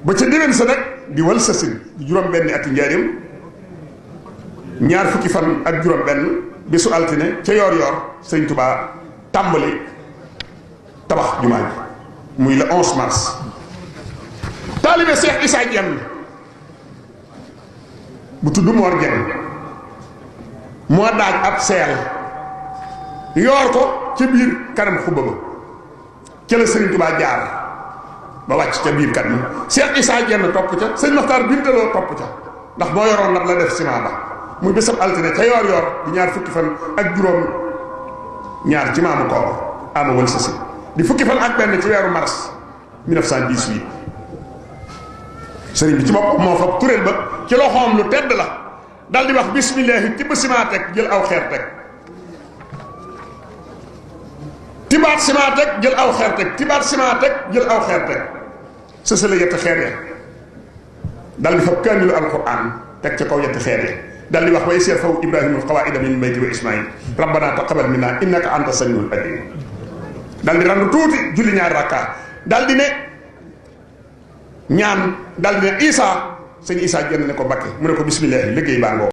ba ca déwén sa nag di wal sasin di juróom-benni ati njaareem ñaar fukki fan ak juróom-benn bisu altine ca yoor-yoor sëñ Tuubaa tàmbali tabax jumaa ji muy le 11 mars. taalibe Cheikh Issa Diène bu tudd Mor Diène moo daaj ab seel yoor ko ca biir kanam xubba ba ca la sëriñ Tuubaa jaar ba wàcc ca biir kat mi Cheikh Issa Diène topp ca sëñ Maxtaar Bintaloo topp ca ndax moo yoroon nag la def ciment ba muy bésab altine ca yoor yoor di ñaar fukki fan ak juróom ñaar ci maamu koor ama wal sasi di fukki fan ak benn ci weeru mars 1918 sëriñ bi ci bopp moo fab kuréel ba ci loxoom lu tedd la dal di wax bismillahi tibb ciment teg jël aw xeer teg tibaat ciment teg jël aw xeer teg tibaat ciment teg jël aw xeer teg sësale yetti xeer ya dal di fab kaamilu alquran teg ca kaw yetti xeer ya dal di wax wa yaseer faw ibrahima qawaida min bayti wa ismail rabbana taqabbal minna innaka anta samiul alim dal di randu tuuti julli ñaari rakka dal di ne ñaan dal di ne Issa sëñ Issa Diène ne ko Mbakke mu ne ko bismillah liggéey baa ngoo